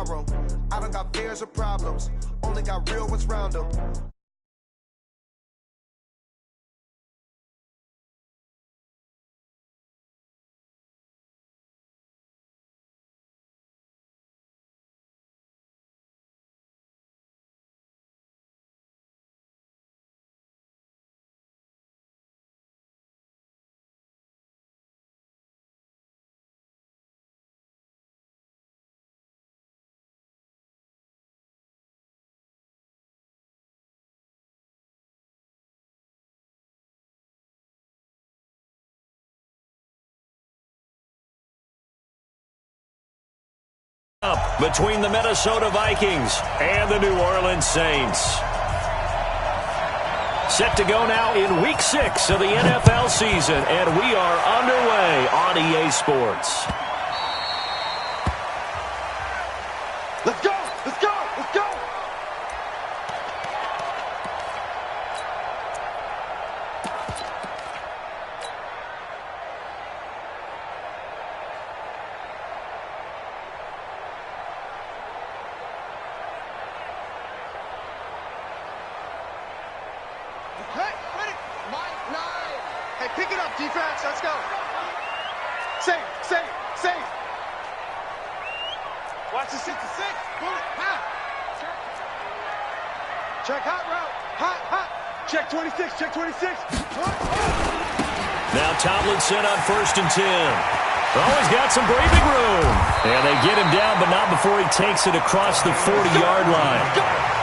tomorrow. I don't got fears or problems, only got real ones round them. Up between the Minnesota Vikings and the New Orleans Saints. Set to go now in Week 6 of the NFL season, and we are underway on EA Sports. Let's go! Let's go! Let's go! Hey, ready? Mike 9. Hey, pick it up, defense. Let's go. Safe. Watch the 6 to 6. Pull it. Hot. Check hot route. Hot. Check 26. Check 26. Now Tomlinson on 1st and 10. Oh, he's got some breathing room. And they get him down, but not before he takes it across the 40-yard line.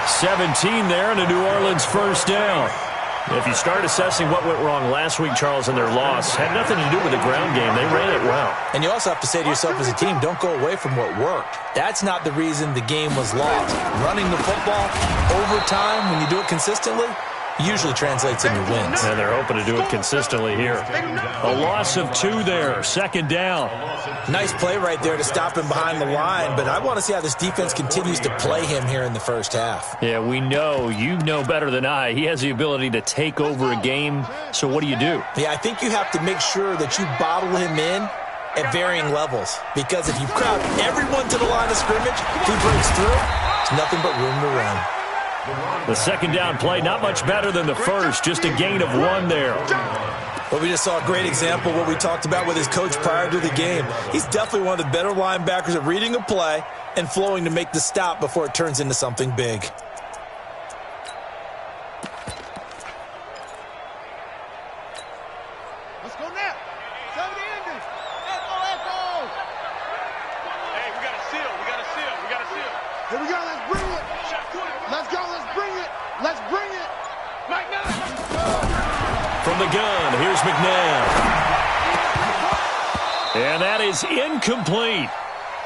17 there and a New Orleans first down. If you start assessing what went wrong last week, Charles, in their loss, had nothing to do with the ground game. They ran it well. And you also have to say to yourself as a team, don't go away from what worked. That's not the reason the game was lost. Running the football over time, when you do it consistently, usually translates into wins. And they're hoping to do it consistently here. A loss of 2 there, 2nd down. Nice play right there to stop him behind the line, but I want to see how this defense continues to play him here in the first half. Yeah, we know. You know better than I. He has the ability to take over a game, so what do you do? Yeah, I think you have to make sure that you bottle him in at varying levels, because if you crowd everyone to the line of scrimmage, if he breaks through, there's nothing but room to run. The 2nd down play, not much better than the first, just a gain of 1 there. Well, we just saw a great example of what we talked about with his coach prior to the game. He's definitely one of the better linebackers at reading a play and flowing to make the stop before it turns into something big. Let's go now. Tell me the ending. Echo. Hey, we got a seal. Here we go. Let's bring it. Let's go. Let's bring it. Mike 9. From the gun, here's McNabb. And that is incomplete.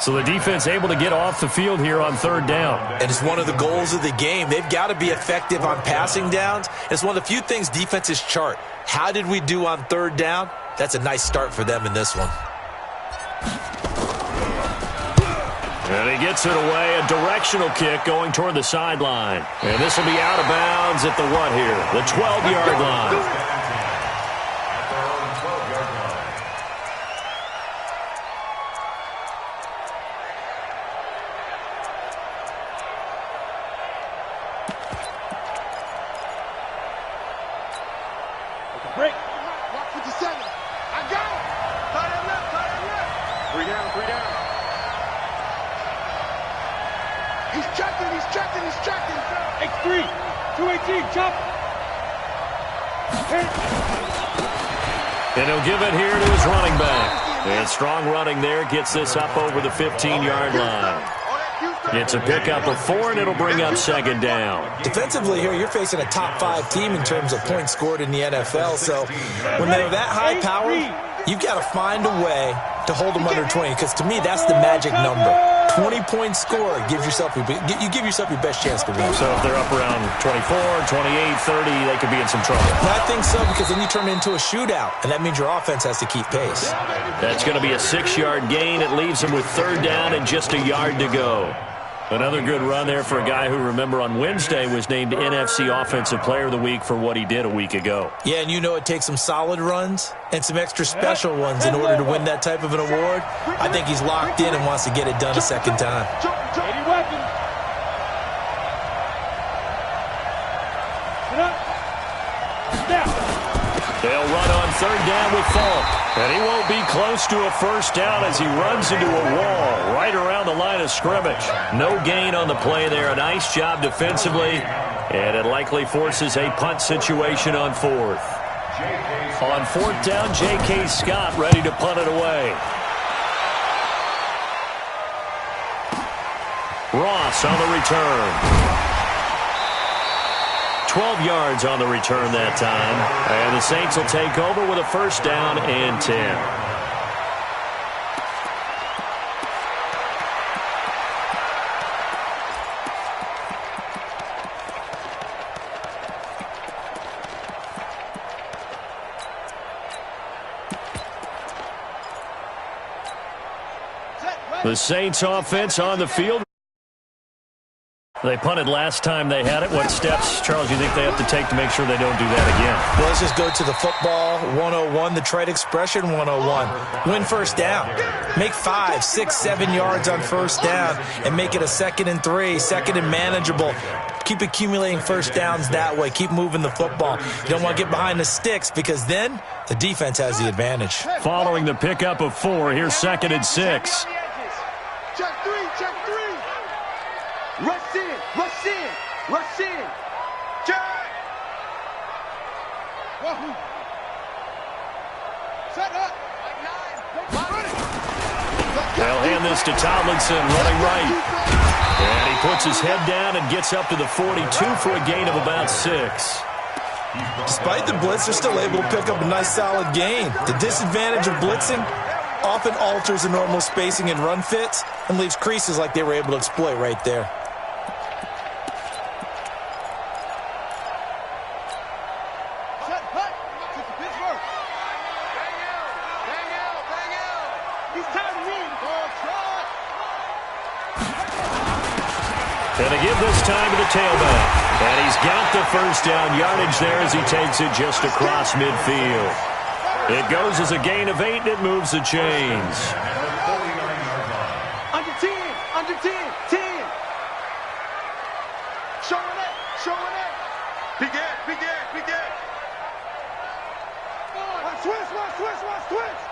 So the defense able to get off the field here on 3rd down. And it's one of the goals of the game. They've got to be effective on passing downs. It's one of the few things defenses chart. How did we do on 3rd down? That's a nice start for them in this one. And he gets it away, a directional kick going toward the sideline. And this will be out of bounds at the what here? The 12-yard line. Break. Watch 57. I got him. Tight end left. 3 down. He's checking. X3, 218, chop. And he'll give it here to his running back. And strong running there gets this up over the 15-yard line. It's a pickup of 4, and it'll bring up 2nd down. Defensively here, you're facing a top 5 team in terms of points scored in the NFL. So when they're that high powered, you've got to find a way to hold them under 20, because to me, that's the magic number. 20-point score gives yourself your best chance to win. So if they're up around 24, 28, 30, they could be in some trouble. Well, I think so, because then you turn it into a shootout, and that means your offense has to keep pace. That's going to be a 6-yard gain. It leaves them with 3rd down and just a yard to go. Another good run there for a guy who, remember, on Wednesday was named NFC Offensive Player of the Week for what he did a week ago. Yeah, and you know it takes some solid runs and some extra special ones in order to win that type of an award. I think he's locked in and wants to get it done a second time. They'll run on third down with Falk. And he won't be close to a first down as he runs into a wall right around the line of scrimmage. No gain on the play there. A nice job defensively. And it likely forces a punt situation on fourth. On fourth down, J.K. Scott ready to punt it away. Ross on the return. 12 yards on the return that time. And the Saints will take over with a first down and 10. The Saints offense on the field. They punted last time they had it. What steps, Charles, do you think they have to take to make sure they don't do that again? Well, let's just go to the football 101, the trite expression 101. Win first down. Make 5, 6, 7 yards on first down and make it a 2nd and 3, 2nd and manageable. Keep accumulating first downs that way. Keep moving the football. You don't want to get behind the sticks because then the defense has the advantage. Following the pickup of 4, here's 2nd and 6. Check 3, check 3. Rush in, rush in, rush in. Check. Wahoo. Set up. They'll hand this to Tomlinson, running right. And he puts his head down and gets up to the 42 for a gain of about 6. Despite the blitz, they're still able to pick up a nice solid gain. The disadvantage of blitzing often alters the normal spacing and run fits and leaves creases like they were able to exploit right there. And they give this time to the tailback. And he's got the first down yardage there as he takes it just across midfield. It goes as a gain of 8, and it moves the chains. Under 10, under 10, 10. Showing it, showing it. Big it, big it, big it. Switch.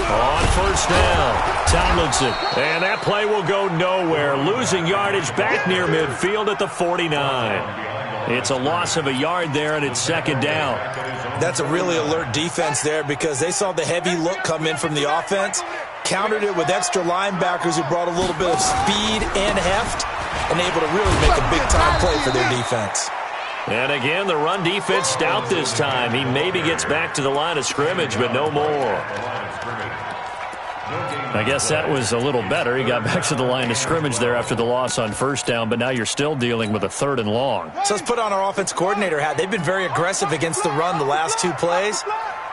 On first down, Tomlinson. And that play will go nowhere. Losing yardage back near midfield at the 49. It's a loss of a yard there, and it's 2nd down. That's a really alert defense there because they saw the heavy look come in from the offense, countered it with extra linebackers who brought a little bit of speed and heft, and able to really make a big-time play for their defense. And again, the run defense stout this time. He maybe gets back to the line of scrimmage, but no more. I guess that was a little better. He got back to the line of scrimmage there after the loss on first down, but now you're still dealing with a 3rd and long. So let's put on our offense coordinator hat. They've been very aggressive against the run the last 2 plays.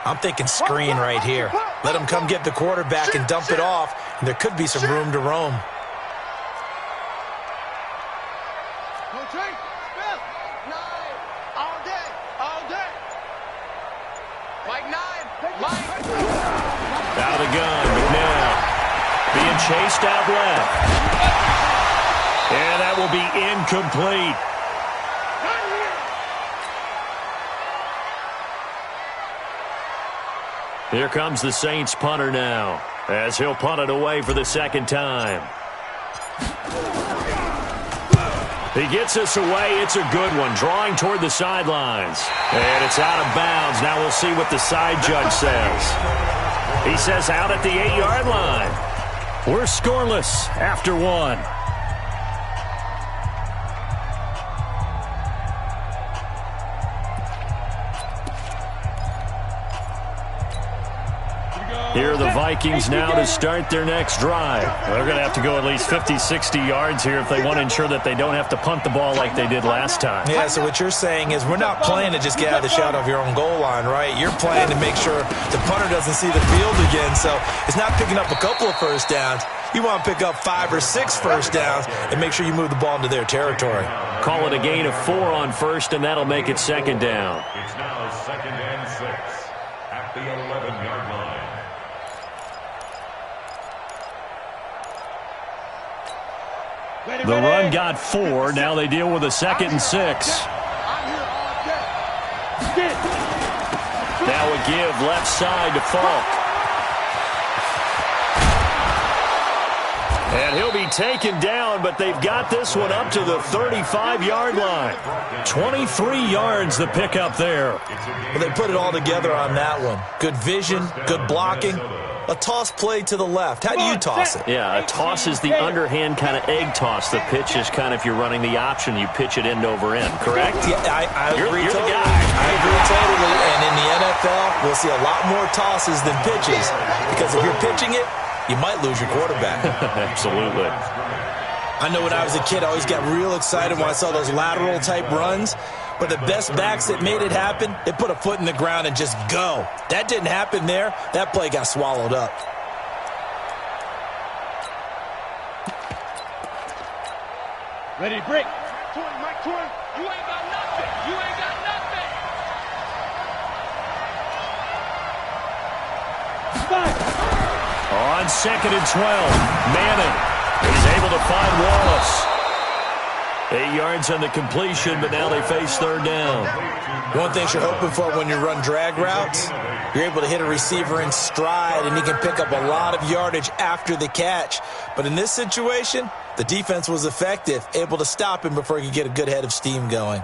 I'm thinking screen right here. Let them come get the quarterback and dump it off, and there could be some room to roam. Out of the gun, McNabb being chased out left. And that will be incomplete. Here comes the Saints punter now, as he'll punt it away for the 2nd time. He gets this away. It's a good one, drawing toward the sidelines. And it's out of bounds. Now we'll see what the side judge says. He says out at the 8-yard line. We're scoreless after 1. Here we go. Here are the Vikings now to start their next drive. They're going to have to go at least 50, 60 yards here if they want to ensure that they don't have to punt the ball like they did last time. Yeah, so what you're saying is we're not playing to just get out of the shot of your own goal line, right? You're playing to make sure the punter doesn't see the field again. So it's not picking up a couple of first downs. You want to pick up 5 or 6 first downs and make sure you move the ball into their territory. Call it a gain of 4 on first, and that'll make it second down. It's now 2nd and 6 at the 11-yard line. The run got 4. Now they deal with a 2nd and 6. Now a give left side to Falk. And he'll be taken down, but they've got this one up to the 35-yard line. 23 yards the pickup there. Well, they put it all together on that one. Good vision, good blocking. A toss play to the left. How do you toss it? Yeah, a toss is the underhand kind of egg toss. The pitch is kind of, if you're running the option, you pitch it end over end, correct? Yeah, I agree you're totally. The guy. I agree totally. And in the NFL, we'll see a lot more tosses than pitches. Because if you're pitching it, you might lose your quarterback. Absolutely. I know when I was a kid, I always got real excited when I saw those lateral-type runs. But the best backs that made it happen, they put a foot in the ground and just go. That didn't happen there. That play got swallowed up. Ready, break. Mike Torrey, you ain't got nothing. You ain't got nothing. On 2nd and 12, Manning is able to find Wallace. 8 yards on the completion, but now they face 3rd down. One thing you're hoping for when you run drag routes, you're able to hit a receiver in stride, and he can pick up a lot of yardage after the catch. But in this situation, the defense was effective, able to stop him before he could get a good head of steam going.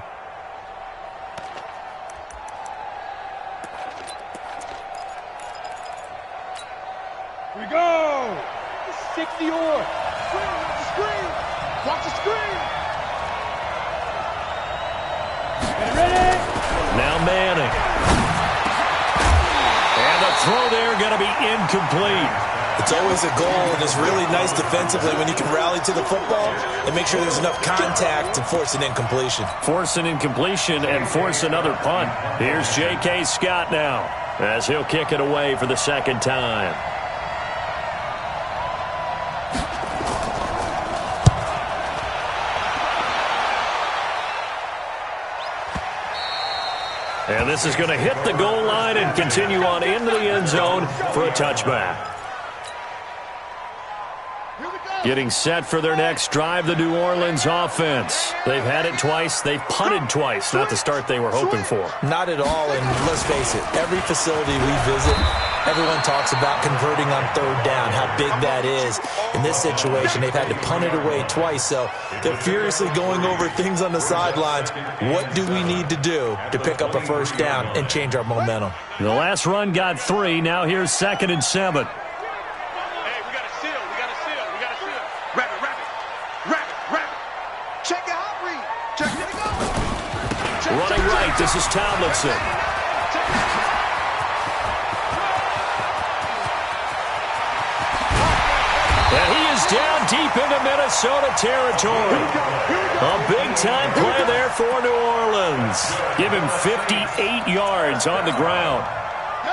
Here we go. 60-yard. Screen. Watch the screen. Ready? Now Manning. And the throw there going to be incomplete. It's always a goal, and it's really nice defensively when you can rally to the football and make sure there's enough contact to force an incompletion. Force an incompletion and force another punt. Here's J.K. Scott now as he'll kick it away for the 2nd time. And this is going to hit the goal line and continue on into the end zone for a touchback. Getting set for their next drive, the New Orleans offense. They've had it twice. They've punted twice. Not the start they were hoping for. Not at all, and let's face it, every facility we visit, everyone talks about converting on 3rd down, how big that is. In this situation, they've had to punt it away twice, so they're furiously going over things on the sidelines. What do we need to do to pick up a 1st down and change our momentum? The last run got 3. Now here's 2nd and 7. Running right, this is Tomlinson. And he is down deep into Minnesota territory. A big-time play there for New Orleans. Give him 58 yards on the ground.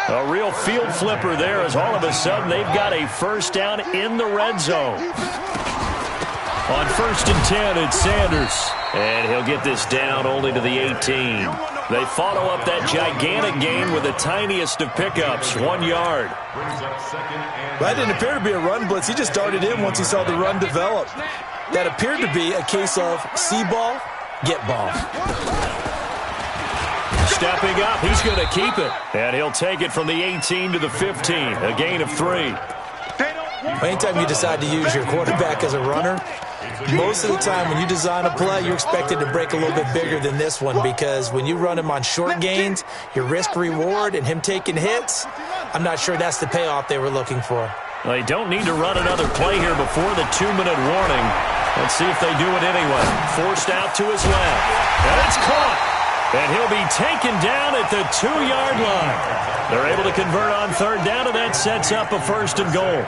A real field flipper there as all of a sudden they've got a 1st down in the red zone. On 1st and 10, it's Sanders. And he'll get this down only to the 18. They follow up that gigantic gain with the tiniest of pickups, 1 yard. That didn't appear to be a run blitz. He just darted in once he saw the run develop. That appeared to be a case of see ball, get ball. Stepping up, he's going to keep it. And he'll take it from the 18 to the 15, a gain of 3. Anytime you decide to use your quarterback as a runner, most of the time when you design a play, you're expected to break a little bit bigger than this one, because when you run him on short gains, your risk-reward and him taking hits, I'm not sure that's the payoff they were looking for. They don't need to run another play here before the 2-minute warning. Let's see if they do it anyway. Forced out to his left. And it's caught. And he'll be taken down at the 2-yard line. They're able to convert on third down, and that sets up a 1st and goal.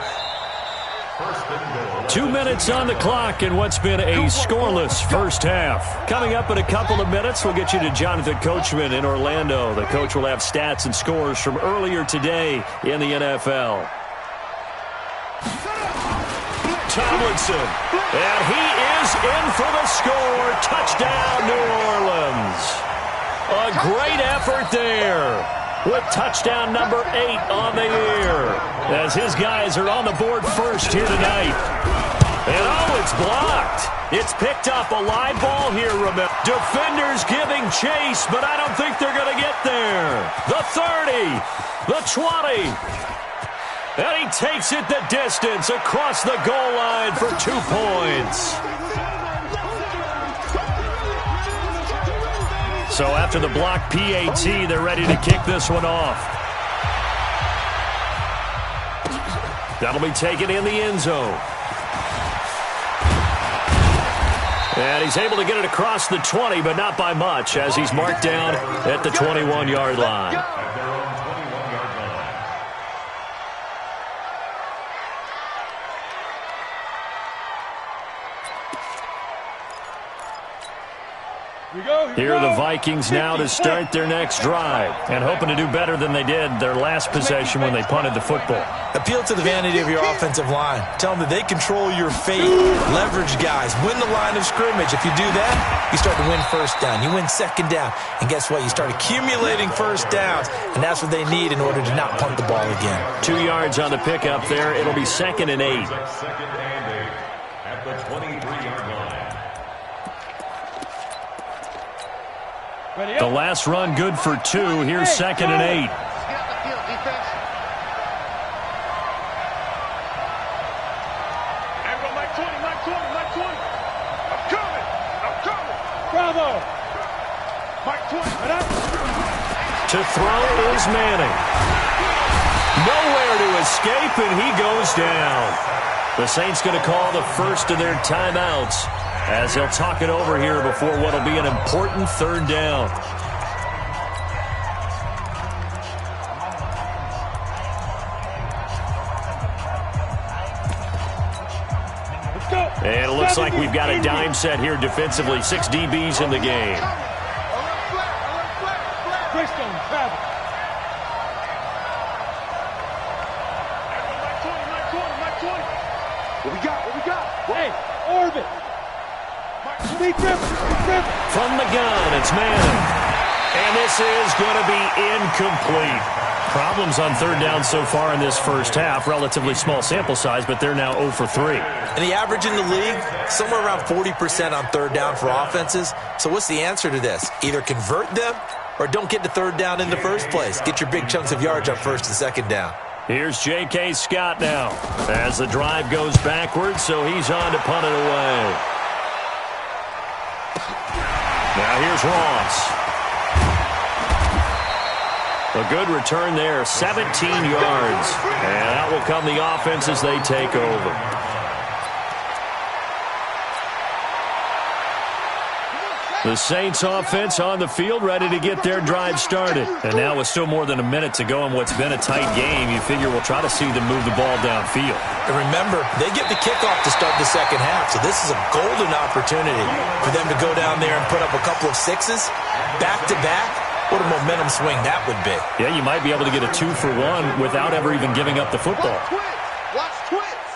2 minutes on the clock in what's been a scoreless first half. Coming up in a couple of minutes, we'll get you to Jonathan Coachman in Orlando. The coach will have stats and scores from earlier today in the NFL. Tomlinson, and he is in for the score. Touchdown, New Orleans. A great effort there with touchdown number 8 on the year as his guys are on the board first here tonight. And oh, it's blocked. It's picked up a live ball here, remember. Defenders giving chase, but I don't think they're going to get there. The 30, the 20. And he takes it the distance across the goal line for 2 points. So after the block PAT, they're ready to kick this one off. That'll be taken in the end zone. And he's able to get it across the 20, but not by much, as he's marked down at the 21-yard line. Here are the Vikings now to start their next drive and hoping to do better than they did their last possession when they punted the football. Appeal to the vanity of your offensive line. Tell them that they control your fate. Leverage guys. Win the line of scrimmage. If you do that, you start to win first down. You win second down. And guess what? You start accumulating first downs. And that's what they need in order to not punt the ball again. 2 yards on the pickup there. It'll be 2nd and 8. Second and 8 at the 23-yard line. The last run good for 2. Here's 2nd and 8. Get out the field, defense. Everyone, Mike 20, Mike 20, Mike 20. I'm coming. I'm coming. Bravo. Mike 20. To throw is Manning. Nowhere to escape, and he goes down. The Saints going to call the first of their timeouts, as he'll talk it over here before what will be an important 3rd down. And it looks like we've got a dime set here defensively. 6 DBs in the game. What we got? What we got? Hey, orbit. From the gun, it's Manning. And this is going to be incomplete. Problems on 3rd down so far in this first half. Relatively small sample size, but they're now 0 for 3. And the average in the league, somewhere around 40% on 3rd down for offenses. So what's the answer to this? Either convert them or don't get to 3rd down in the first place. Get your big chunks of yards on 1st and 2nd down. Here's J.K. Scott now as the drive goes backwards, so he's on to punt it away. Now here's Ross. A good return there, 17 yards. And out will come the offense as they take over. The Saints offense on the field, ready to get their drive started. And now with still more than a minute to go in what's been a tight game, you figure we'll try to see them move the ball downfield. And remember, they get the kickoff to start the second half, so this is a golden opportunity for them to go down there and put up a couple of 6s back-to-back. What a momentum swing that would be. Yeah, you might be able to get a 2-for-1 without ever even giving up the football. Watch twins.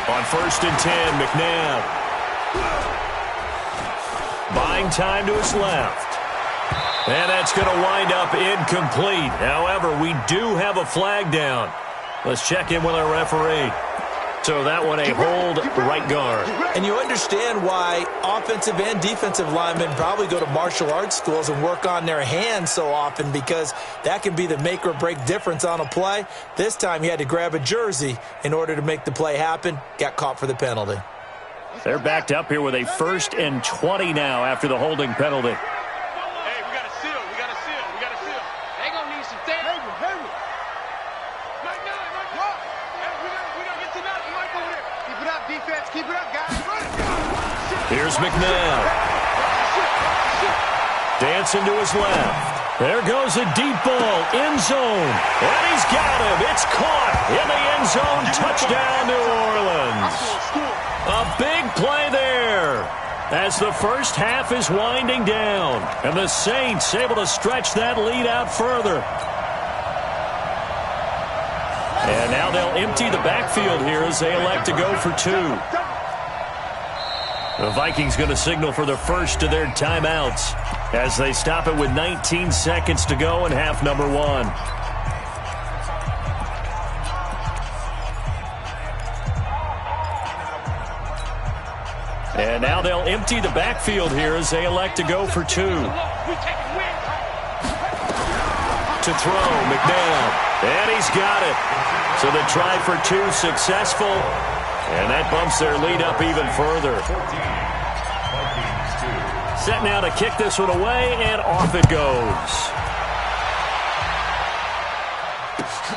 On 1st and 10, McNabb. Buying time to his left. And that's going to wind up incomplete. However, we do have a flag down. Let's check in with our referee. So that one a hold right guard. And you understand why offensive and defensive linemen probably go to martial arts schools and work on their hands so often, because that can be the make or break difference on a play. This time he had to grab a jersey in order to make the play happen. Got caught for the penalty. They're backed up here with a 1st and 20 now after the holding penalty. Hey, we got a seal. We got a seal. We got a seal. They gonna need some therapy. Hurry. Mike 9, Mike 1. Hey, we gotta get to nothing. Mike over there. Keep it up, defense. Keep it up, guys. Run it. Here's McNabb. Dancing to his left. There goes a deep ball, end zone. And he's got him. It's caught in the end zone. Touchdown, New Orleans. A big play there as the first half is winding down. And the Saints able to stretch that lead out further. And now they'll empty the backfield here as they elect to go for two. The Vikings going to signal for the first of their timeouts as they stop it with 19 seconds to go in half number one. And now they'll empty the backfield here as they elect to go for two. To throw, McNabb. And he's got it. So the try for two successful. And that bumps their lead up even further. Set now to kick this one away, and off it goes.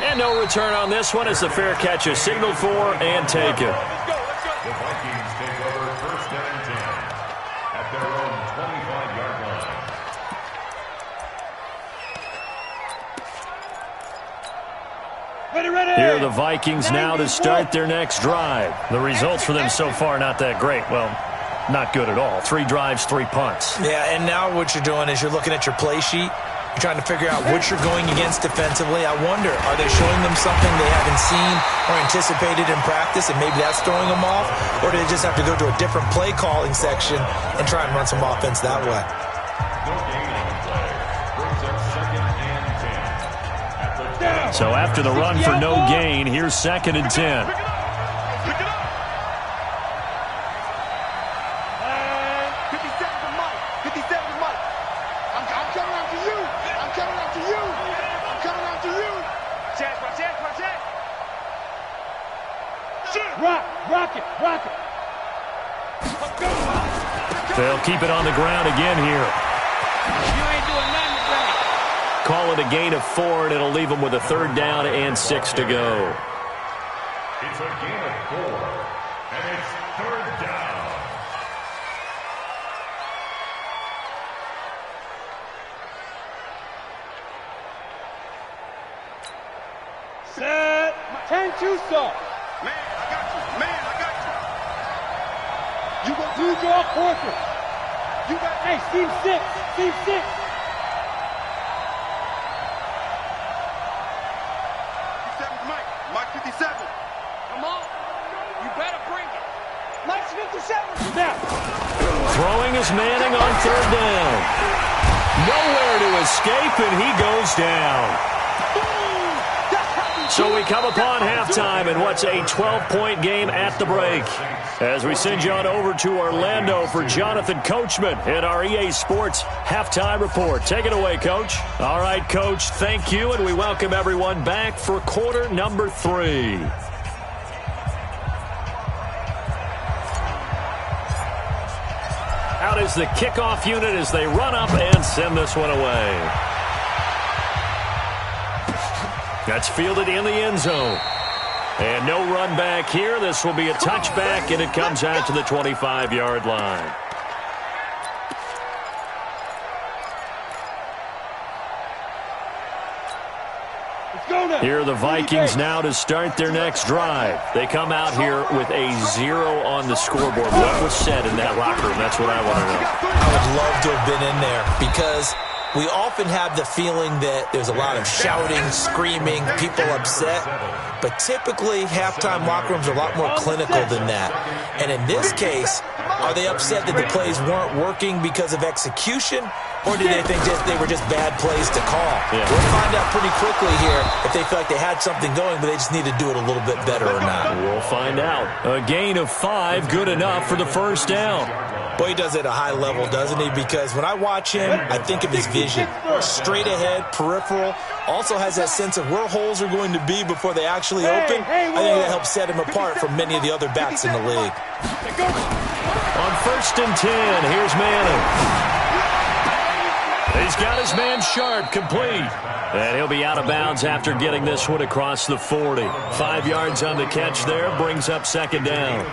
And no return on this one as the fair catch is signaled for and taken. The Vikings take over first and 10 at their own 25-yard line. Ready. Here are the Vikings now to start their next drive. The results for them so far not that great. Well, not good at all. 3 drives, 3 punts. Yeah, and now what you're doing is you're looking at your play sheet. You're trying to figure out what you're going against defensively. I wonder, are they showing them something they haven't seen or anticipated in practice, and maybe that's throwing them off? Or do they just have to go to a different play calling section and try and run some offense that way? No gain on the play. Brings up second and 10. So after the run for no gain, here's second and 10. Rock it. They'll keep it on the ground again here. You ain't doing nothing today. Call it a gain of 4, and it'll leave them with a 3rd down and 6 to go. It's a gain of 4, and it's 3rd down. Set. 10-2 stop. Man, I got you. You go do draw quarter. You got, hey, team 6. Mike 57. Come on. You better bring it. Mike's 57. Now. Throwing is Manning on 3rd down. Nowhere to escape, and he goes down. So we come upon halftime in what's a 12-point game at the break. As we send you on over to Orlando for Jonathan Coachman in our EA Sports Halftime Report. Take it away, Coach. All right, Coach, thank you, and we welcome everyone back for quarter number 3. Out is the kickoff unit as they run up and send this one away. That's fielded in the end zone. And no run back here. This will be a touchback, and it comes out to the 25-yard line. Here are the Vikings now to start their next drive. They come out here with a 0 on the scoreboard. What was said in that locker room? That's what I want to know. I would love to have been in there because we often have the feeling that there's a lot of shouting, screaming, people upset. But typically, halftime locker rooms are a lot more clinical than that. And in this case, are they upset that the plays weren't working because of execution? Or do they think they were just bad plays to call? Yeah. We'll find out pretty quickly here if they feel like they had something going, but they just need to do it a little bit better or not. We'll find out. A gain of 5, good enough for the first down. Boy, he does it at a high level, doesn't he? Because when I watch him, I think of his vision. Straight ahead, peripheral. Also has that sense of where holes are going to be before they actually open. I think that helps set him apart from many of the other backs in the league. On 1st and 10, here's Manning. He's got his man Sharp complete. And he'll be out of bounds after getting this one across the 40. 5 yards on the catch there, brings up 2nd down.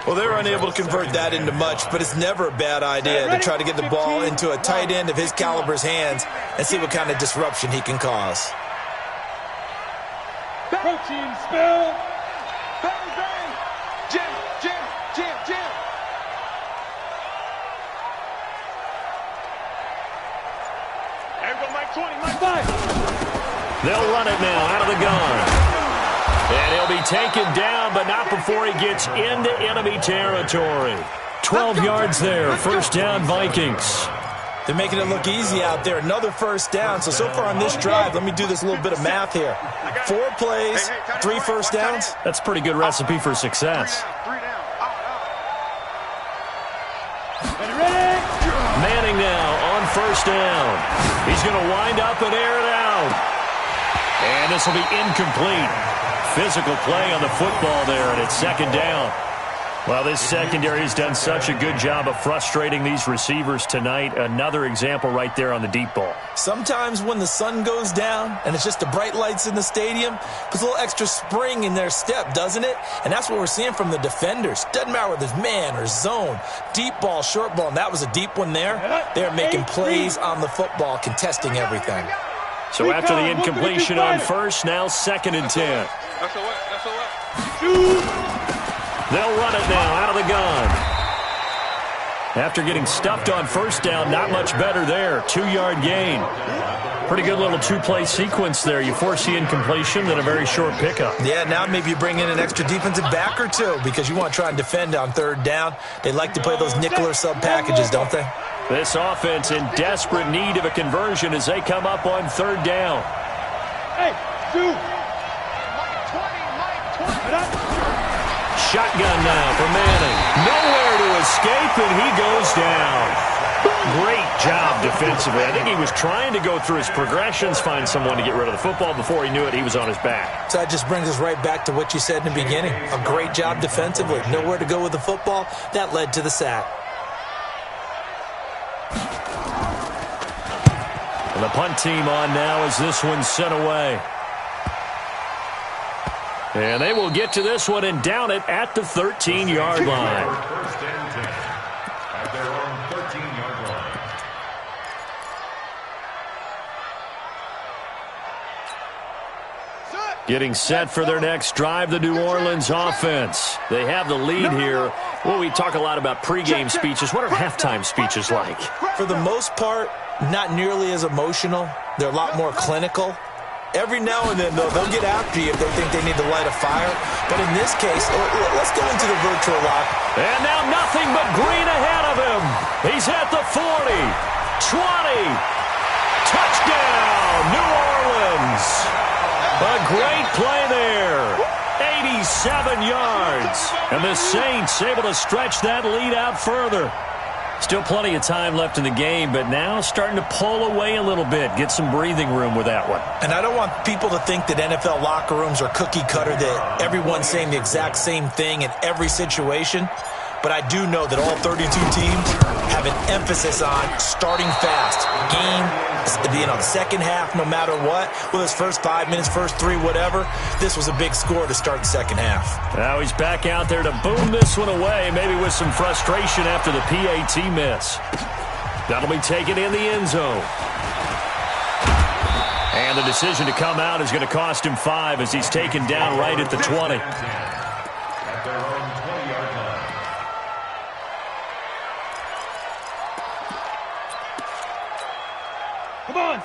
Well, they were unable to convert that into much, but it's never a bad idea to try to get the ball into a tight end of his caliber's hands and see what kind of disruption he can cause. Protein spill. Bang, bang. Jim, Jim, Jim, Jim. Everyone, Mike 20, Mike 5. They'll run it now out of the gun. And he'll be taken down, but not before he gets into enemy territory. 12 yards there, first down Vikings. They're making it look easy out there. Another first down. So far on this drive, let me do this little bit of math here. 4 plays, 3 first downs. That's a pretty good recipe for success. Manning now on first down. He's going to wind up and air it out. And this will be incomplete. Physical play on the football there, and it's second down. Well, this secondary has done such a good job of frustrating these receivers tonight. Another example right there on the deep ball. Sometimes when the sun goes down and it's just the bright lights in the stadium, puts a little extra spring in their step, doesn't it? And that's what we're seeing from the defenders. Doesn't matter whether it's man or zone, deep ball, short ball, and that was a deep one there. They're making plays on the football, contesting everything. So after the incompletion on first, now 2nd and 10. They'll run it now out of the gun. After getting stuffed on first down, not much better there. 2-yard gain. Pretty good little 2-play sequence there. You force the incompletion, then a very short pickup. Yeah, now maybe you bring in an extra defensive back or two because you want to try and defend on 3rd down. They like to play those nickel or sub packages, don't they? This offense in desperate need of a conversion as they come up on 3rd down. Hey, dude. Shotgun now for Manning. Nowhere to escape, and he goes down. Great job defensively. I think he was trying to go through his progressions, find someone to get rid of the football. Before he knew it, he was on his back. So that just brings us right back to what you said in the beginning. A great job defensively. Nowhere to go with the football. That led to the sack. And the punt team on now as this one's sent away. And they will get to this one and down it at the 13-yard line. First and 10 at their own 13-yard line. Getting set for their next drive, the New Orleans offense. They have the lead here. Well, we talk a lot about pregame speeches. What are halftime speeches like? For the most part, not nearly as emotional. They're a lot more clinical. Every now and then, though, they'll get after you if they think they need to light a fire. But in this case, let's go into the virtual lock. And now nothing but green ahead of him. He's at the 40, 20. Touchdown, New Orleans. A great play there. 87 yards. And the Saints able to stretch that lead out further. Still plenty of time left in the game, but now starting to pull away a little bit. Get some breathing room with that one. And I don't want people to think that NFL locker rooms are cookie cutter, that everyone's saying the exact same thing in every situation. But I do know that all 32 teams have an emphasis on starting fast. Game, the second half, no matter what. Well, his first 5 minutes, first 3, whatever. This was a big score to start the second half. Now he's back out there to boom this one away, maybe with some frustration after the PAT miss. That'll be taken in the end zone. And the decision to come out is going to cost him 5 as he's taken down right at the 20. At their own 20-yard line.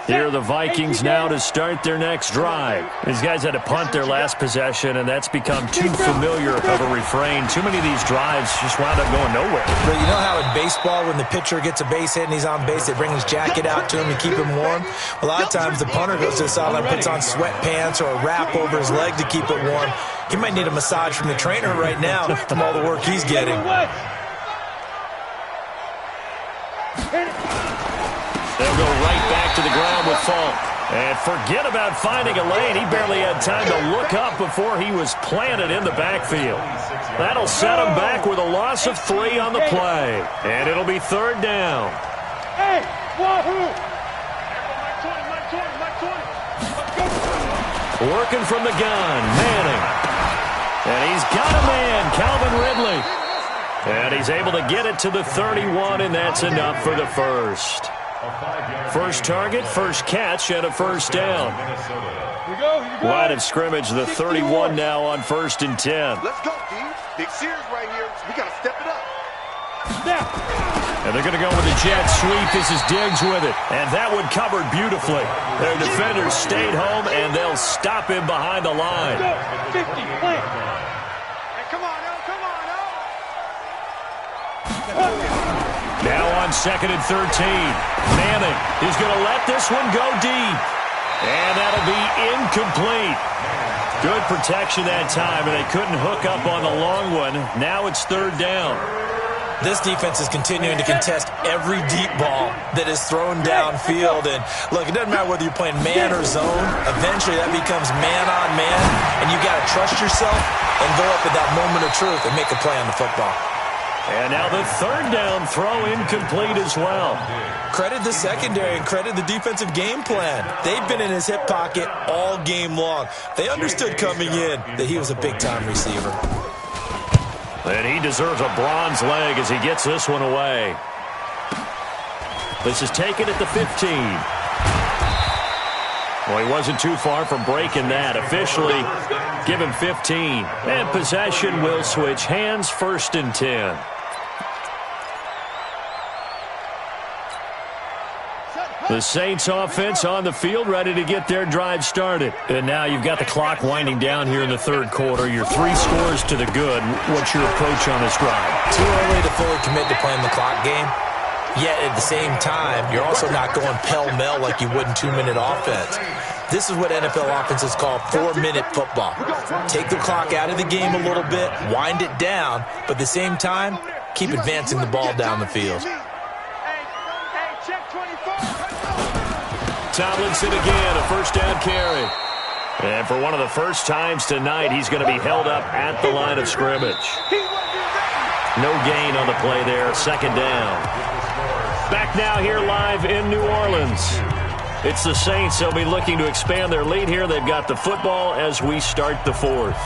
Here are the Vikings now to start their next drive. These guys had to punt their last possession, and that's become too familiar of a refrain. Too many of these drives just wound up going nowhere. But you know how in baseball, when the pitcher gets a base hit and he's on base, they bring his jacket out to him to keep him warm? A lot of times the punter goes to the sideline, puts on sweatpants or a wrap over his leg to keep it warm. He might need a massage from the trainer right now from all the work he's getting. They'll go right back to the ground with Falk. And forget about finding a lane. He barely had time to look up before he was planted in the backfield. That'll set him back with a loss of 3 on the play. And it'll be 3rd down. Hey, wahoo! Working from the gun, Manning. And he's got a man, Calvin Ridley. And he's able to get it to the 31, and that's enough for the first. First target, first catch, and a first down. Here we go. Line of scrimmage, the 31 now on 1st and 10. Let's go, D. Big series right here. We got to step it up. Now. And they're going to go with a jet sweep. This is Diggs with it. And that one covered beautifully. Their defenders stayed home, and they'll stop him behind the line. 50, play. Hey, come on, now. Come on, now. Now on 2nd and 13. Manning is going to let this one go deep. And that'll be incomplete. Good protection that time, and they couldn't hook up on the long one. Now it's 3rd down. This defense is continuing to contest every deep ball that is thrown downfield. And, look, it doesn't matter whether you're playing man or zone. Eventually, that becomes man-on-man, and you got to trust yourself and go up at that moment of truth and make a play on the football. And now the 3rd down throw incomplete as well. Credit the secondary and credit the defensive game plan. They've been in his hip pocket all game long. They understood coming in that he was a big-time receiver. And he deserves a bronze leg as he gets this one away. This is taken at the 15. Well, he wasn't too far from breaking that. Officially, give him 15. And possession will switch hands, 1st and 10. The Saints offense on the field, ready to get their drive started. And now you've got the clock winding down here in the 3rd quarter. You're 3 scores to the good. What's your approach on this drive? Too early to fully commit to playing the clock game. Yet at the same time, you're also not going pell-mell like you would in 2-minute offense. This is what NFL offenses call 4-minute football. Take the clock out of the game a little bit, wind it down, but at the same time, keep advancing the ball down the field. Tomlinson again, a 1st down carry. And for one of the first times tonight, he's going to be held up at the line of scrimmage. No gain on the play there, 2nd down. Back now here live in New Orleans. It's the Saints. They'll be looking to expand their lead here. They've got the football as we start the 4th.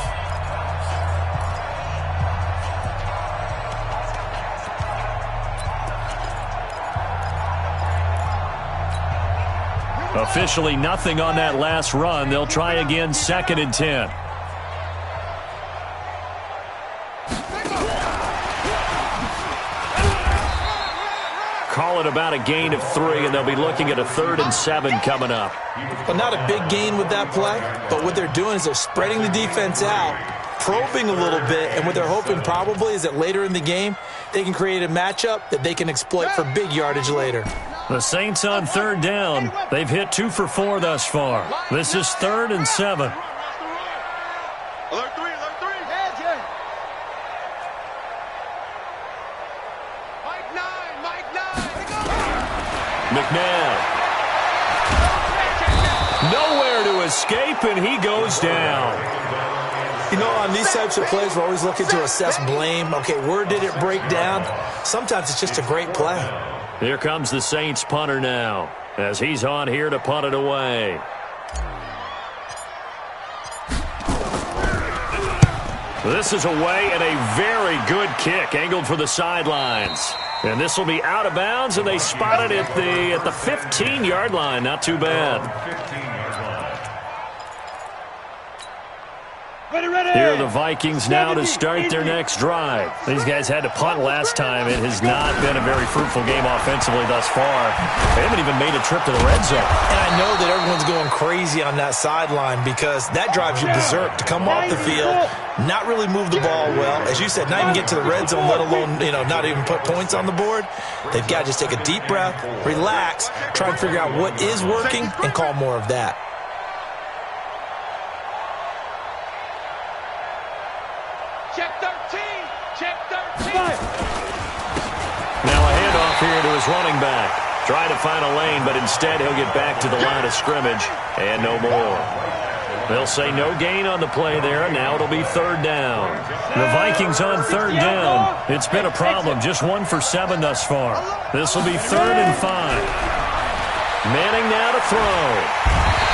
Officially nothing on that last run. They'll try again, 2nd and 10. Call it about a gain of 3, and they'll be looking at a 3rd and 7 coming up. Well, not a big gain with that play, but what they're doing is they're spreading the defense out, probing a little bit, and what they're hoping probably is that later in the game, they can create a matchup that they can exploit for big yardage later. The Saints on 3rd down. They've hit 2 for 4 thus far. This is 3rd and 7. Alert 3, alert 3. Mike 9. McNabb. Nowhere to escape, and he goes down. You know, on these types of plays, we're always looking to assess blame. Okay, where did it break down? Sometimes it's just a great play. Here comes the Saints punter now, as he's on here to punt it away. This is away, and a very good kick, angled for the sidelines. And this will be out of bounds, and they spot it at the 15-yard line. Not too bad. Here are the Vikings now to start their next drive. These guys had to punt last time. It has not been a very fruitful game offensively thus far. They haven't even made a trip to the red zone. And I know that everyone's going crazy on that sideline because that drives you berserk to come off the field, not really move the ball well. As you said, not even get to the red zone, let alone, not even put points on the board. They've got to just take a deep breath, relax, try and figure out what is working, and call more of that. Check 13. Check 13. Now a handoff here to his running back. Try to find a lane, but instead he'll get back to the line of scrimmage, and no more. They'll say no gain on the play there, and now it'll be 3rd down. The Vikings on 3rd down. It's been a problem, just 1 for 7 thus far. This will be 3rd and 5. Manning now to throw.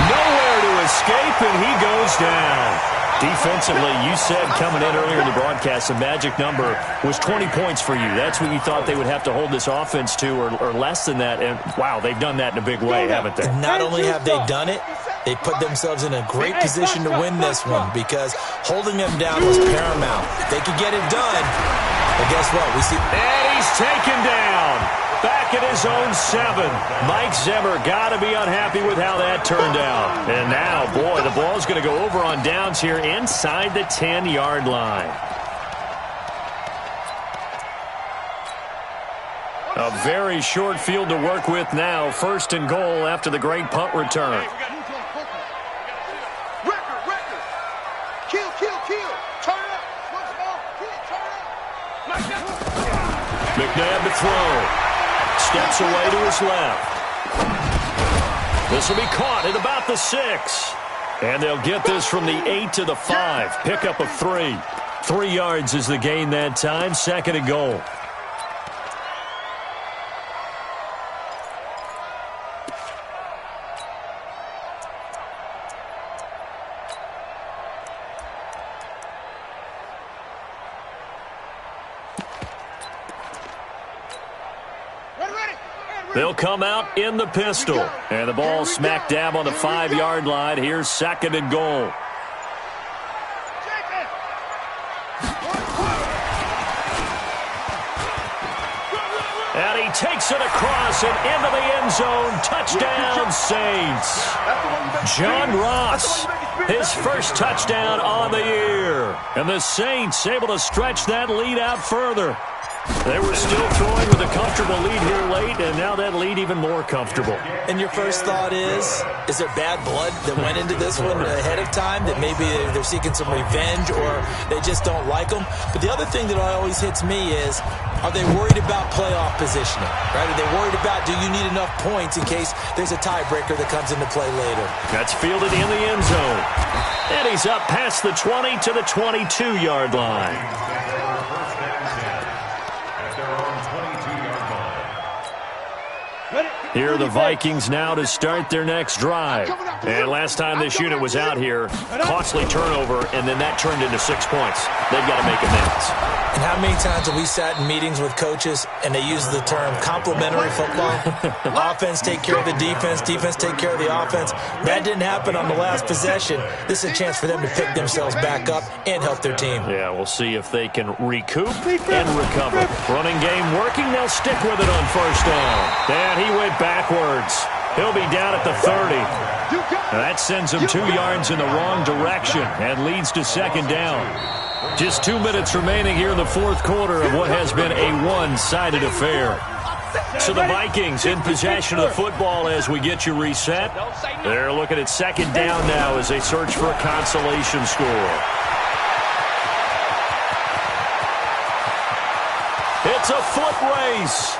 Nowhere to escape, and he goes down. Defensively, you said coming in earlier in the broadcast, the magic number was 20 points for you. That's what you thought they would have to hold this offense to, or less than that. And, wow, they've done that in a big way, haven't they? Not only have they done it, they put themselves in a great position to win this one because holding them down was paramount. If they could get it done, but guess what? We see. And he's taken down. Back at his own 7. Mike Zimmer got to be unhappy with how that turned out. And now, boy, the ball's going to go over on downs here inside the 10-yard line. A very short field to work with now. 1st and goal after the great punt return. Kill. Turn it up. Turn it up. McNabb to throw. Steps away to his left. This will be caught at about the 6. And they'll get this from the 8 to the 5. Pickup of 3. 3 yards is the gain that time. 2nd and goal. They'll come out in the pistol. And the ball smack dab on the 5-yard line. Here's 2nd and goal. And he takes it across and into the end zone. Touchdown, Saints. John Ross, his first touchdown on the year. And the Saints able to stretch that lead out further. They were still throwing with a comfortable lead here late, and now that lead even more comfortable. And your first thought is there bad blood that went into this one ahead of time, that maybe they're seeking some revenge or they just don't like them? But the other thing that always hits me is, are they worried about playoff positioning? Right? Are they worried about, do you need enough points in case there's a tiebreaker that comes into play later? That's fielded in the end zone. And he's up past the 20 to the 22-yard line. Here are the Vikings now to start their next drive. And last time this unit was out here, costly turnover, and then that turned into 6 points. They've got to make amends. And how many times have we sat in meetings with coaches and they use the term complementary football? Offense take care of the defense, defense take care of the offense. That didn't happen on the last possession. This is a chance for them to pick themselves back up and help their team. Yeah, we'll see if they can recoup and recover. Running game working. They'll stick with it on 1st down. And he went backwards. He'll be down at the 30. That sends him 2 yards in the wrong direction and leads to 2nd down. Just 2 minutes remaining here in the 4th quarter of what has been a one-sided affair. So the Vikings in possession of the football as we get you reset. They're looking at 2nd down now as they search for a consolation score. It's a foot race.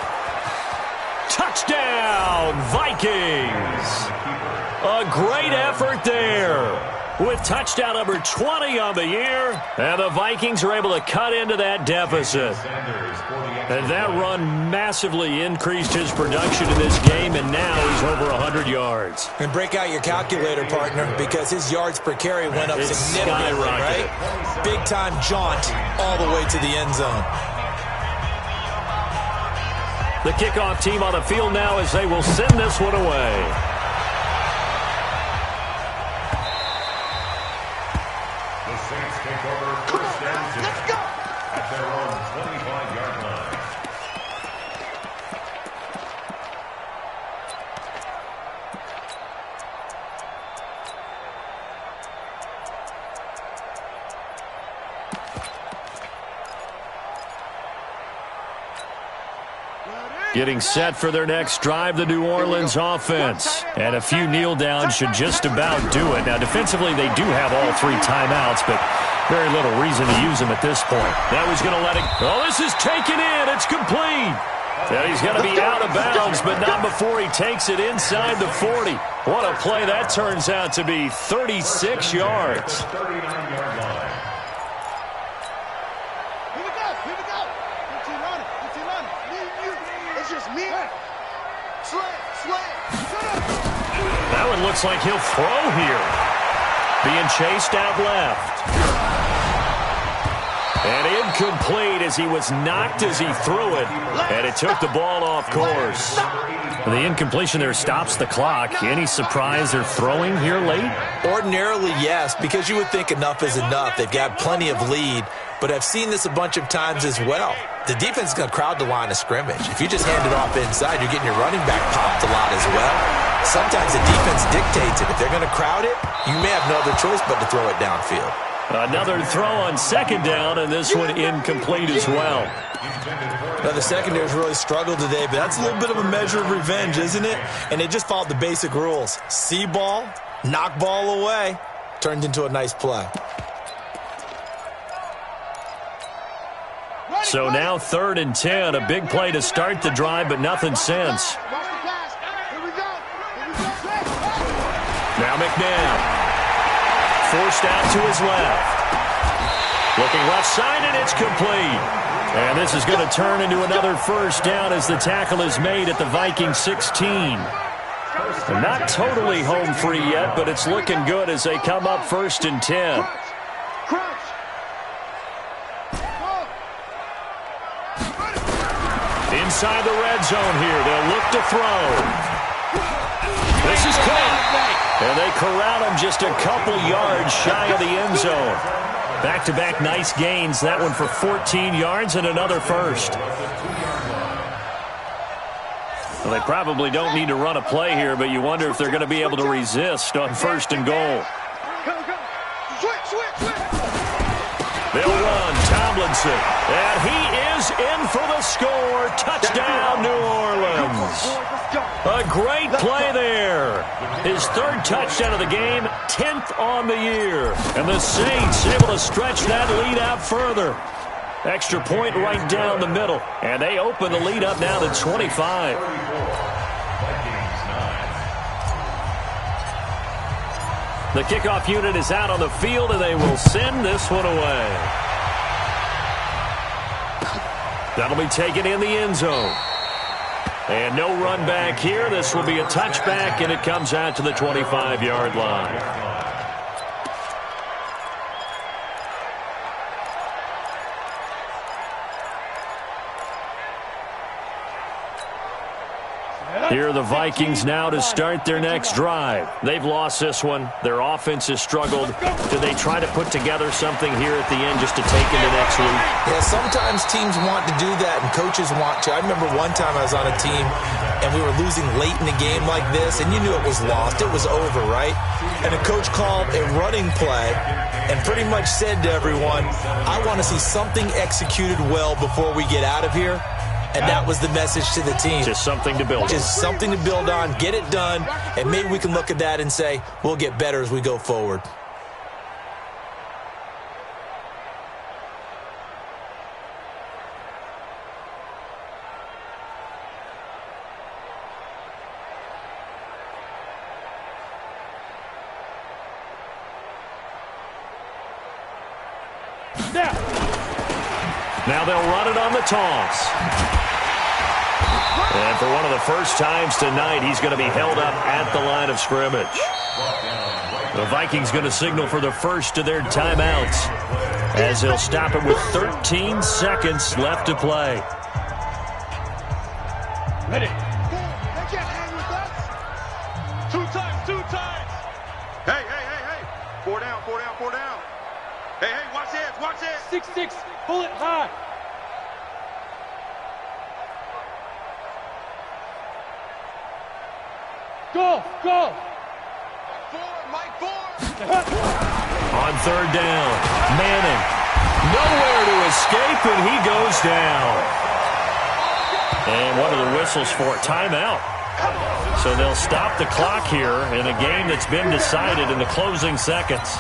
Touchdown, Vikings. A great effort there with touchdown number 20 on the year. And the Vikings are able to cut into that deficit. And that run massively increased his production in this game, and now he's over 100 yards. And break out your calculator, partner, because his yards per carry went up significantly, right? Big-time jaunt all the way to the end zone. The kickoff team on the field now as they will send this one away. The Saints take over 1st and 10 at their own 25-yard line. Getting set for their next drive, the New Orleans offense. And a few kneel downs should just about do it. Now, defensively, they do have all 3 timeouts, but very little reason to use them at this point. Now he's going to let it. Oh, this is taken in. It's complete. And he's going to be out of bounds, but not before he takes it inside the 40. What a play that turns out to be. 36 yards. 39-yard line. That one looks like he'll throw here. Being chased out left. incomplete as he was knocked as he threw it, and it took the ball off course. The incompletion there stops the clock. Any surprise they're throwing here late? Ordinarily, yes, because you would think enough is enough. They've got plenty of lead, but I've seen this a bunch of times as well. The defense is going to crowd the line of scrimmage. If you just hand it off inside, you're getting your running back popped a lot as well. Sometimes the defense dictates it. If they're going to crowd it, you may have no other choice but to throw it downfield. Another throw on second down, and this one incomplete as well. Now, the secondary's really struggled today, but that's a little bit of a measure of revenge, isn't it? And they just followed the basic rules. See ball, knock ball away, turned into a nice play. So now 3rd and 10, a big play to start the drive, but nothing since. Now McNabb, forced out to his left. Looking left side, and it's complete. And this is going to turn into another first down as the tackle is made at the Vikings 16. And not totally home free yet, but it's looking good as they come up 1st and 10. Inside the red zone here, they'll look to throw. This is caught. And they corral him just a couple yards shy of the end zone. Back-to-back nice gains. That one for 14 yards and another first. Well, they probably don't need to run a play here, but you wonder if they're going to be able to resist on 1st and goal. They'll run Tomlinson, and he is in for the score. Touchdown, New Orleans. A great play there. His 3rd touchdown of the game, 10th on the year. And the Saints able to stretch that lead out further. Extra point right down the middle. And they open the lead up now to 25. The kickoff unit is out on the field, and they will send this one away. That'll be taken in the end zone. And no run back here. This will be a touchback, and it comes out to the 25-yard line. Here are the Vikings now to start their next drive. They've lost this one. Their offense has struggled. Do they try to put together something here at the end just to take into next week? Yeah, sometimes teams want to do that and coaches want to. I remember one time I was on a team and we were losing late in the game like this, and you knew it was lost. It was over, right? And a coach called a running play and pretty much said to everyone, I want to see something executed well before we get out of here. And that was the message to the team. Just something to build on. Just something to build on, get it done, and maybe we can look at that and say, we'll get better as we go forward. Now they'll run it on the toss. And for one of the first times tonight, he's going to be held up at the line of scrimmage. The Vikings going to signal for the first of their timeouts as they'll stop it with 13 seconds left to play. Ready. They can't hang with us. Two times. Hey. 4 down. Hey, watch this. 6-6, pull it high. Go. Mike 4. On 3rd down, Manning. Nowhere to escape, and he goes down. And one of the whistles for timeout. So they'll stop the clock here in a game that's been decided in the closing seconds.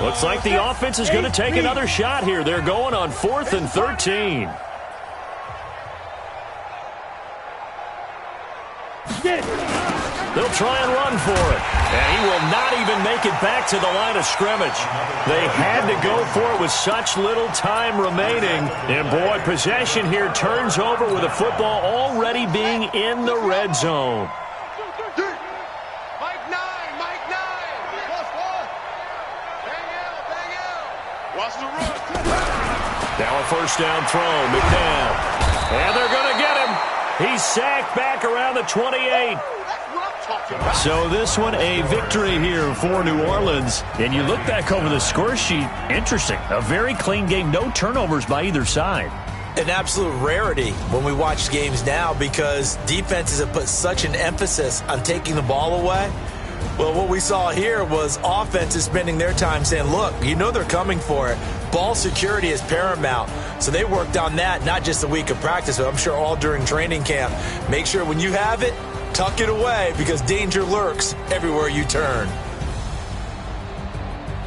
Looks like the offense is going to take another shot here. They're going on 4th and 13. Get it. They'll try and run for it. And he will not even make it back to the line of scrimmage. They had to go for it with such little time remaining. And, boy, possession here turns over with the football already being in the red zone. Mike 9. Bang out. Watch the run. Now a first down throw. McNabb. And they're going to get him. He's sacked back around the 28. So this one a victory here for New Orleans. And you look back over the score sheet, interesting. A very clean game, no turnovers by either side. An absolute rarity when we watch games now because defenses have put such an emphasis on taking the ball away. Well, what we saw here was offenses spending their time saying, look, you know they're coming for it. Ball security is paramount. So they worked on that not just a week of practice, but I'm sure all during training camp. Make sure when you have it, tuck it away because danger lurks everywhere you turn.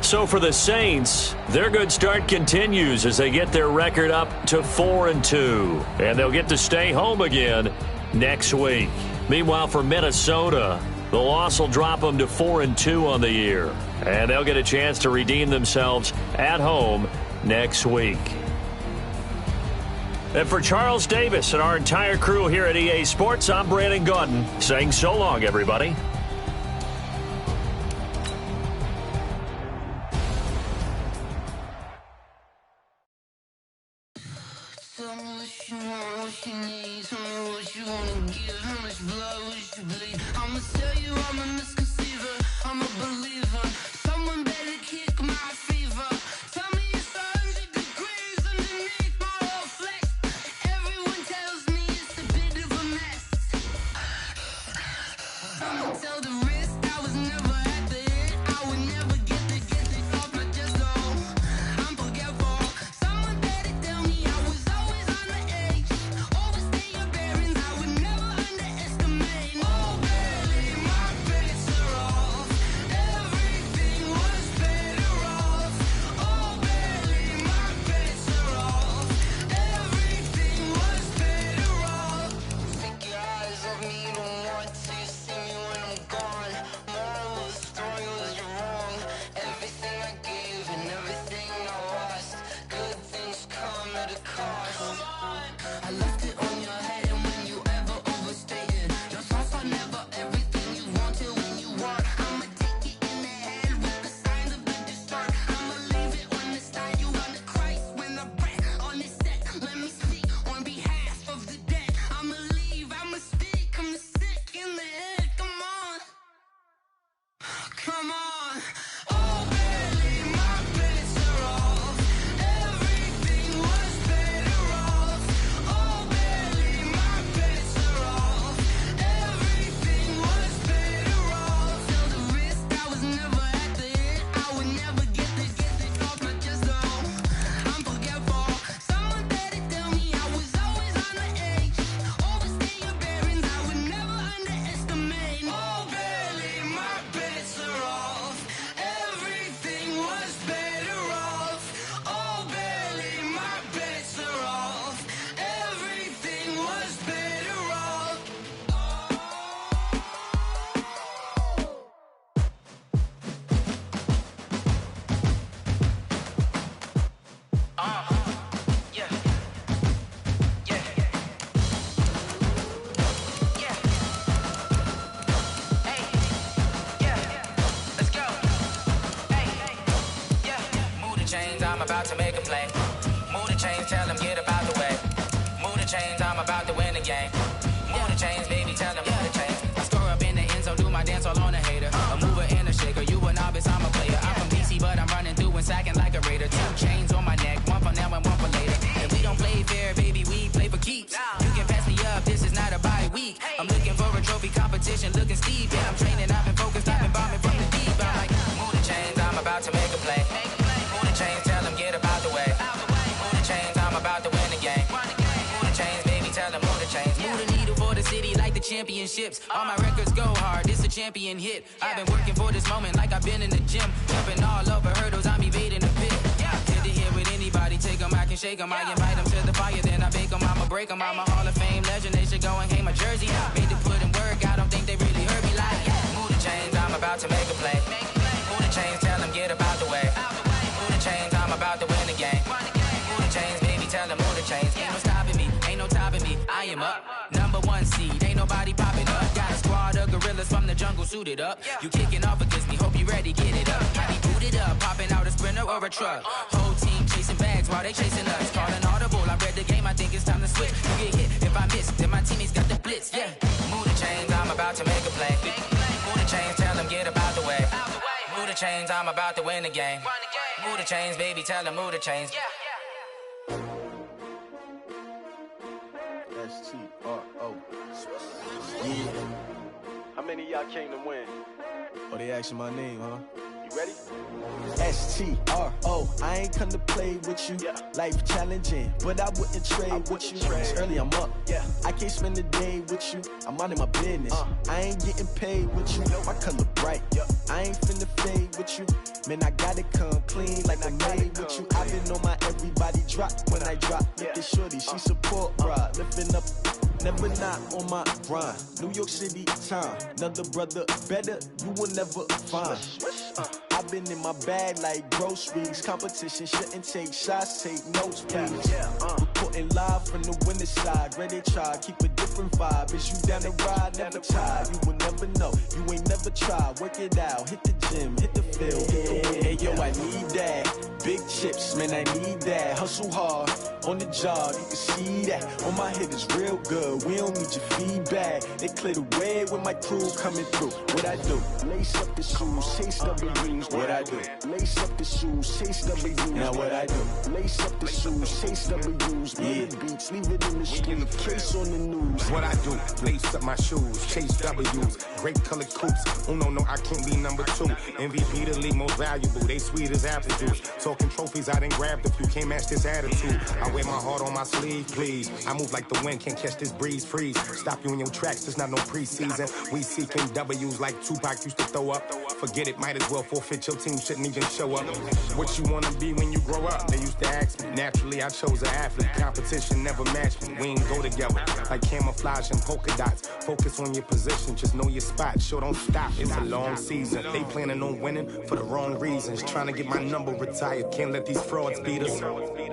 So for the Saints, their good start continues as they get their record up to 4-2. And they'll get to stay home again next week. Meanwhile, for Minnesota, the loss will drop them to 4-2 on the year. And they'll get a chance to redeem themselves at home next week. And for Charles Davis and our entire crew here at EA Sports, I'm Brandon Gaudin saying so long, everybody. about to make a play. Move the chains, tell them get about the way. Move the chains, I'm about to win the game. Move the chains, baby, tell them move the chains. I score up in the end zone, do my dance all on a hater. A mover and a shaker, you a novice, I'm a player. I'm from DC, but I'm running through and sacking like a raider. 2 chains on my neck, one for now and one for later. If we don't play fair, baby, we play for keeps. You can pass me up, this is not a bye week. I'm looking for a trophy competition, looking steep. Yeah, I'm training, I've been focused, I've been bombing from the deep. I'm like, move the chains, I'm about to make a play. Move the chains, tell them get about the way. Move the chains, I'm about to win the game. Move the chains, baby, tell them move the chains. Move the needle for the city like the championships. All my records go hard, this a champion hit. I've been working for this moment like I've been in the gym. Jumping all over hurdles, I'm evading the pit. Good to hear with anybody, take them, I can shake them. I invite them to the fire, then I bake them, I'm a never break them. I'm a Hall of Fame legend, they should go and hang my jersey. Made to put in work, I don't think they really heard me like, move the chains, I'm about to make a play. Move the chains, tell them get up out the way. Move the chains, I'm about to win the game. Move the chains, baby, tell them move the chains. Ain't no stopping me, ain't no topping me, I am up. Number one seed, ain't nobody popping up. Got a squad of gorillas from the jungle suited up. You kicking off against me, hope you ready, get it up. I be booted up, popping out a Sprinter or a truck. Whole team chasing bags while they chasing us. Calling audible, I read the game, I think it's time to switch. You get hit, if I miss, then my teammates got the blitz, yeah. Move the chains, I'm about to make a play. Move the chains, tell them get up out the way. Move the chains, I'm about to win the game. Move the chains, baby, tell them move the chains. S-T-R-O. Yeah. How many of y'all came to win? Oh, they asking my name, huh? You ready? S-T-R-O. I ain't come to play with you. Life challenging, but I wouldn't trade with you. It's early, I'm up. I can't spend the day with you. I'm out of my business. I ain't getting paid with you. My color bright. I ain't finna fade with you. Man, I gotta come clean like I made with you. I've been on my everybody drop when I drop. Look at shorty, she support ride. Lifting up, never not on my grind. New York City time, another brother better you will never find. I've been in my bag like groceries. Competition shouldn't take shots, take notes, please. Reporting live from the winter side. Ready to try, keep a different vibe. Is you down the ride, never tired. You will never know, you ain't never tried. Work it out, hit the gym, hit the field, hit the hey yo, I need that. Big chips, man, I need that. Hustle hard, on the job, you can see that. On my head is real good, we don't need your feedback. They clear the way with my crew coming through. What I do? Lace up the shoes, chase W's. What I do? Lace up the shoes, chase W's. Now what I do? Lace up the shoes, chase W's. Bring the beats, leave it in the street, case on the news. What I do? Lace up my shoes, chase W's. Great colored coops. Oh no, I can't be number two. MVP the league most valuable. They sweet as apple juice. Talking trophies, I done grabbed a few. Can't match this attitude. I wear my heart on my sleeve, please. I move like the wind, can't catch this breeze, freeze. Stop you in your tracks, there's not no preseason. We seeking W's like Tupac used to throw up. Forget it, might as well forfeit, your team shouldn't even show up. What you wanna be when you grow up? They used to ask me. Naturally, I chose an athlete. Competition never matched me. We ain't go together like camouflage and polka dots. Focus on your position, just know your spot. Sure, don't stop, it's a long season. They planning on winning for the wrong reasons. Trying to get my number retired, can't let these frauds beat us.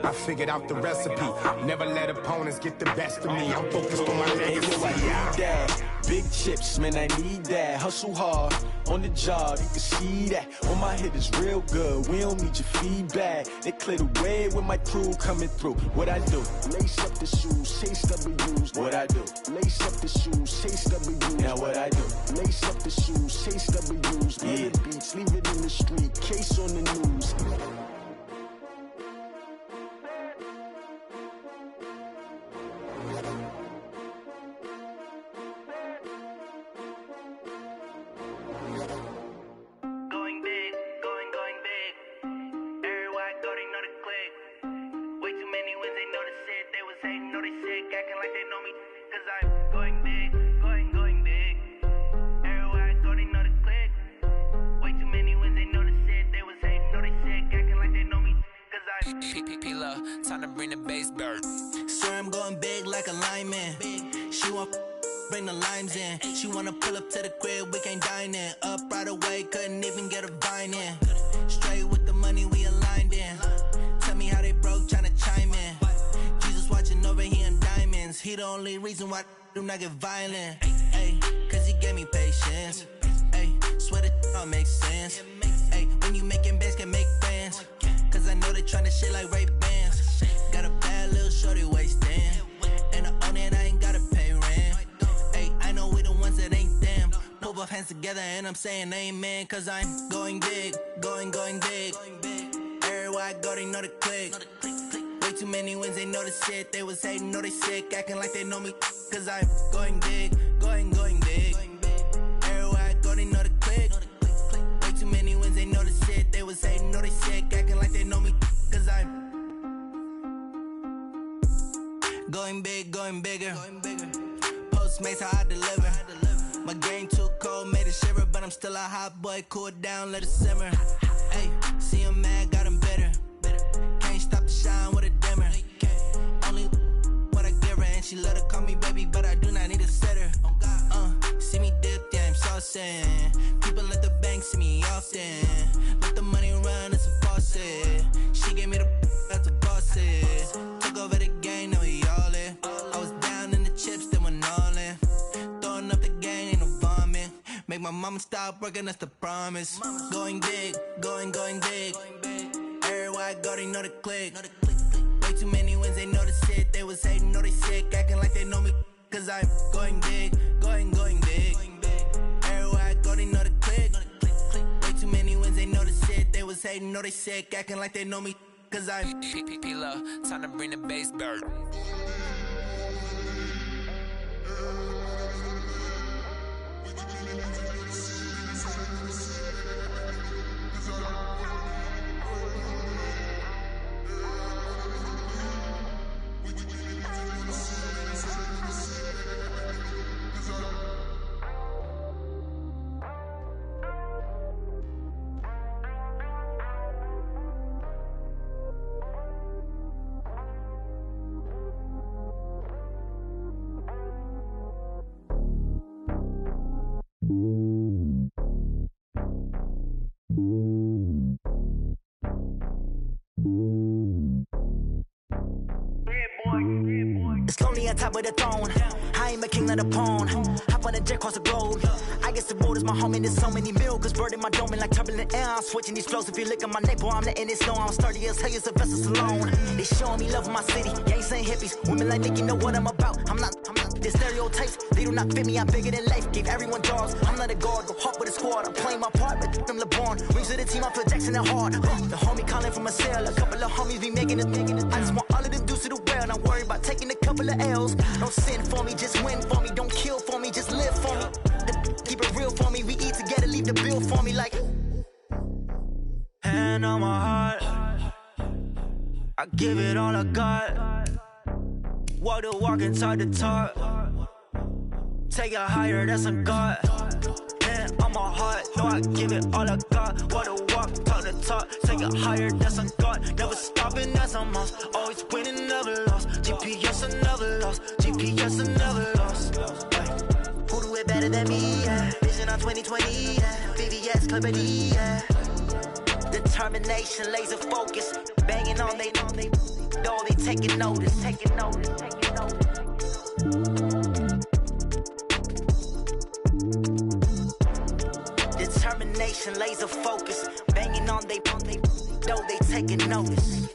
I figured out the recipe. Never let opponents get the best of me. I'm focused on my legacy. I need that. Big chips, man, I need that. Hustle hard, on the job, you can see that. On my head is real good, we don't need your feedback. They clear the way with my crew coming through. What I do? Lace up the shoes, chase W's. What I do? Lace up the shoes, chase W's. Now what I do? Lace up the shoes, chase W's. Bring the beats, leave it in the street, case on the news. Time to bring the bass bird. Sir, I'm going big like a lineman. She want bring the limes in. She wanna pull up to the crib, we can't dine in. Up right away, couldn't even get a vine in. Straight with the money, we aligned in. Tell me how they broke, tryna chime in. Jesus watching over here in diamonds. He the only reason why I do not get violent. Ay, cause he gave me patience. Ay, swear that all makes sense. Ay, when you making bands, can make friends. Cause I know they tryna shit like Ray-Bans. Got a bad little shorty wasting. And I own it, I ain't gotta pay rent. Ay, I know we the ones that ain't them. Pull both hands together and I'm saying amen. Cause I'm going big, going big. Everywhere I go, they know the click. Way too many wins, they know the shit. They was hating, know they sick, acting like they know me. Cause I'm going big, going big. Everywhere I go, they know the click. Way too many wins, they know the shit. They was hating, know they sick, acting like they know me. Cause I'm going big, going bigger. Postmates, how I deliver. My game too cold, made it shiver. But I'm still a hot boy, cool it down, let it simmer. Hey, see him mad, got him bitter. Can't stop the shine with a dimmer. Only what I give her, she love to call me baby, but I do not need a setter. See me dip, yeah, I'm saucing. People at the bank see me often. Let the money run, it's a faucet. She gave me the that's a bosses. Took over the game, now we all in. I was down in the chips, then went all in. Throwing up the game, ain't no vomit. Make my mama stop working, that's the promise. Going big, going big. Everywhere I go, they know the click. Way too many wins, they know the shit. They was hating, know they sick, acting like they know me. Cause I'm going big, going big. Everywhere I go, they know the click. Way too many wins, they know the shit. They was hating, know they sick, acting like they know me. Cause I'm P-P-P-Love, time to bring the bass back. It's lonely on top of the throne. I ain't a king of the pawn. Hop on a jet across the globe. I guess the road is my home and there's so many milk. Bird in my dome and like turbulent air. I'm switching these flows. If you look at my neck, boy, I'm letting it snow. I'm sturdy as hell, it's a vessel alone. They showing me love in my city. Gangsta hippies. Women like Nick, you know what I'm about. I'm not the stereotypes. They do not fit me. I'm bigger than life. Gave everyone jobs. I'm not a guard. Go hard with a squad. I'm playing my part, but I'm LeBron. Rings to the team. I feel Jackson and hard. The homie calling from a cell. A couple of homies be making it. I just want all of them dudes to the well. Don't worry about taking a couple of L's. Don't sin for me, just win for me. Don't kill for me, just live for me. Keep it real for me. We eat together, leave the bill for me like. Hand on my heart, I give it all I got. Walk the walk and talk the talk. Take it higher, that's a God. Hand on my heart, no, I give it all I got. Walk the walk, talk the talk. Take it higher, that's a God. Never stopping, that's a must. Always winning, never lost. GPS, I never lost. GPS, I never lost. Who do it better than me? Yeah. Vision on 2020. Yeah. VVS, Clippity. Yeah. Determination, laser focus. Banging on they know they taking notice. Taking notice. Taking notice. Determination, laser focus. Banging on they know they taking notice.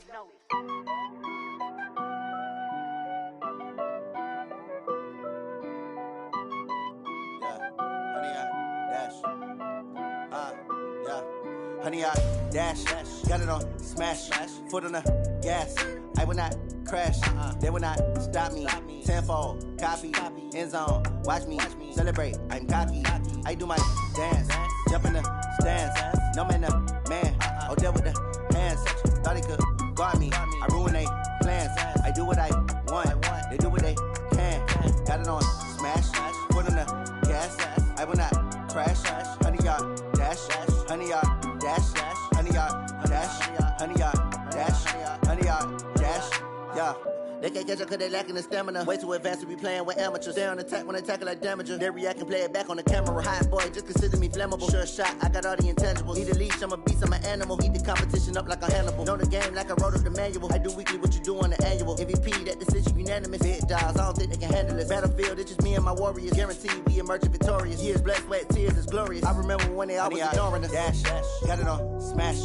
Honey, I dash, got it on smash, foot on the gas. I will not crash, they will not stop me. Tenfold, copy, end zone, watch me celebrate. I'm cocky, I do my dance, jump in the stands. No man, the man, oh, deal with the hands. Thought he could guard me, I ruin they plans. I do what I want, they do what they can. Got it on smash, foot on the gas. I will not crash, honey, y'all dash, honey, y'all. Dash, honey, yard, dash, honey, yard, dash, honey, yard, dash, yeah. They can't catch up cause they lacking the stamina. Way too advanced to be playing with amateurs. Stay on attack when they tackle like damager. They react and play it back on the camera. Hot boy, just consider me flammable. Sure shot, I got all the intangibles. Need a leash, I'm a beast, I'm an animal. Heat the competition up like a Hannibal. Know the game like I wrote up the manual. I do weekly what you do on the annual. MVP, that decision unanimous. Big dogs, I don't think they can handle it. Battlefield, it's just me and my warriors. Guaranteed we emerging victorious. Years, blood, sweat, tears, it's glorious. I remember when they always ignoring us. Dash, got it on smash,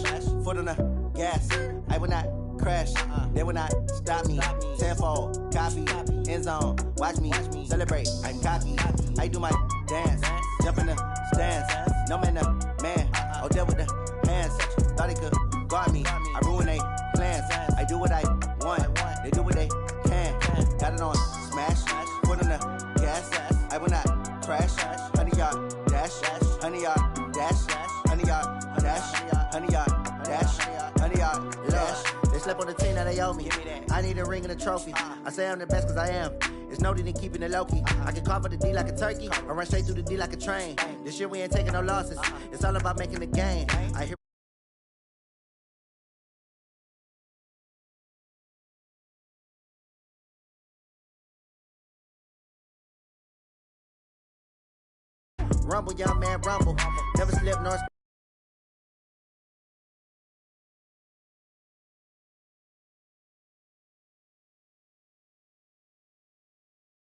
foot on the gas. I will not crash, they will not stop me. Tenfold, copy, end zone, watch me celebrate. I'm cocky, I do my dance, jump in the stands. No man, the man, oh, deal with the hands. Thought he could guard me, I ruin they plans. I do what I want, they do what they can. Got it on smash, foot on the gas. I will not crash, honey, yard, dash, honey, yard, dash, honey, yard, dash, honey, yard, dash, honey, yard, dash. They slept on the team that they owe me. I need a ring and a trophy. I say I'm the best cause I am. It's no need in keeping it low key. I can carve for the D like a turkey. I run straight through the D like a train. This year we ain't taking no losses. It's all about making the game. I hear Rumble, young man, rumble. Never slip nor